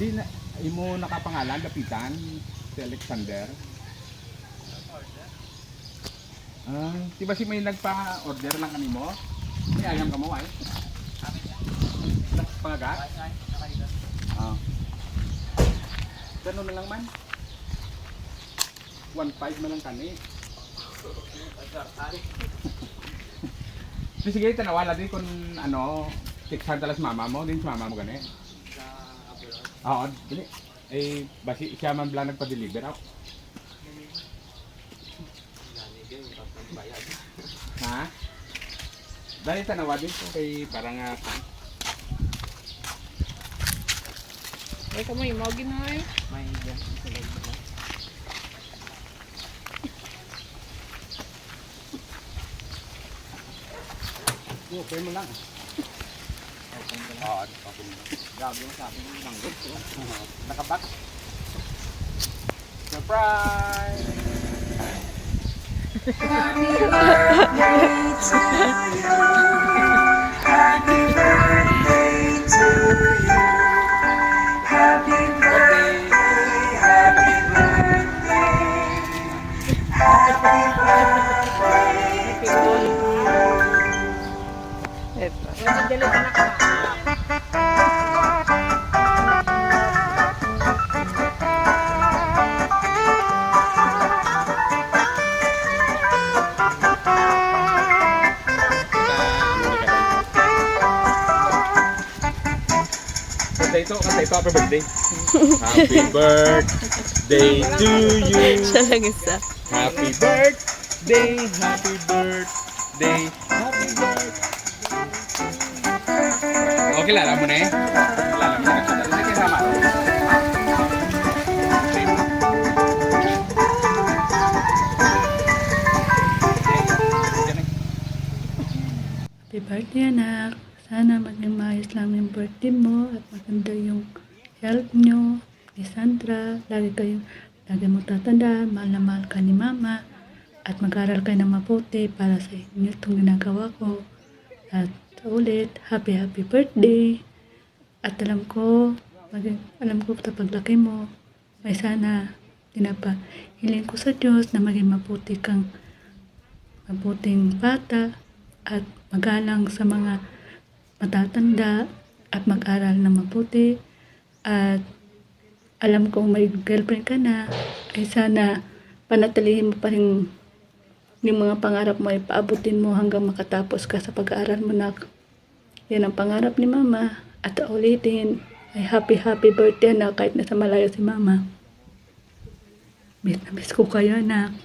Di na, imo nakapangalan, lapitan, si Alexander. Di ba si may nagpa-order lang kanimo? May ayam ka mo ay? Pangagat? Ganun na lang man. 1.5 man lang kani. Sige, tanawala din kung ano, 600 talas mama mo, din si mama mo gani. Oo, gani. Eh, basi siya man bala nagpa-deliver ako. Ha? Dahil tanawa din ko kay parang Ay, kamo yung mga ginawa eh. May dyan sa loob na. okay mo lang. Oo, okay mo. Grabe mo sa akin yung manggo. Nakabak. Surprise! Happy birthday to you. Happy birthday to you. Happy birthday, happy birthday. Happy birthday to you. Ito. Wala dali ka na ka. Kanta ito, happy birthday. Happy birthday to you. Siya lang isa. Happy birthday, happy birthday, happy birthday. Okay, lala mo na eh. Lala mo na. Lala mo na. Happy birthday anak. Sana maging maayos lang yung birthday mo at maganda yung health nyo. Ni Sandra, lagi mo tatandaan, mahal na mahal ka ni mama. At mag-aral kayo ng mabuti para sa inyo itong ginagawa ko. At ulit, happy birthday. At alam ko sa paglaki mo, may sana hiling ko sa Diyos na maging mabuting bata at magalang sa mga matatanda at mag-aral na mabuti. At alam kong may girlfriend ka na, ay sana panatilihin mo pa rin yung mga pangarap mo, ay paabutin mo hanggang makatapos ka sa pag-aaral mo na. Yan ang pangarap ni mama. At ulitin, ay happy birthday na kahit nasa malayo si mama. Miss na miss ko kayo anak.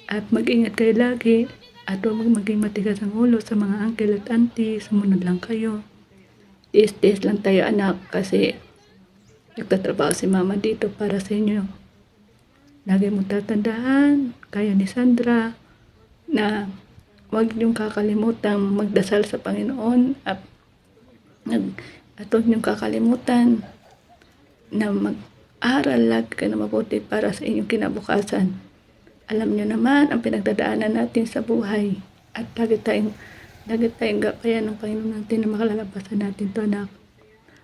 At mag-ingat kayo lagi. At huwag maging matigas ang ulo sa mga uncle at auntie. Sumunod lang kayo. Tiis lang tayo anak kasi nagtatrabaho si mama dito para sa inyo. Lagi mo tatandaan, kayo ni Sandra, na huwag niyong kakalimutan magdasal sa Panginoon at huwag niyong kakalimutan na mag-aral lagi ka na mabuti para sa inyong kinabukasan. Alam niyo naman ang pinagdadaanan natin sa buhay at lagi tayong gabayan ng Panginoon natin na makalalabasan natin to anak.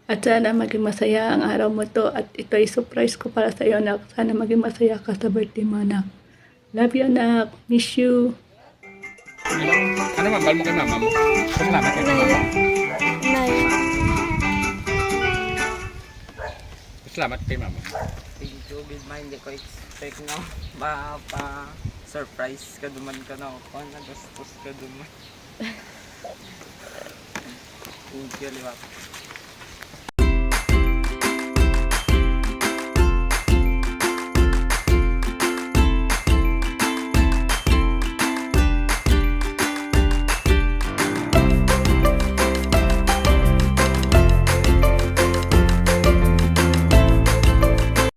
At sana maging masaya ang araw mo to at ito ay surprise ko para sa iyo anak. Sana maging masaya ka sa birthday mo anak. Love you anak. Miss you. Ano mambal mo kay mama mo? Salamat kay mama mo. Salamat kay mama mo. Thank you, Big Mind. Hindi ko expect na surprise ka duman ka na ako. Nagastos ka duman. Thank you, Liwat.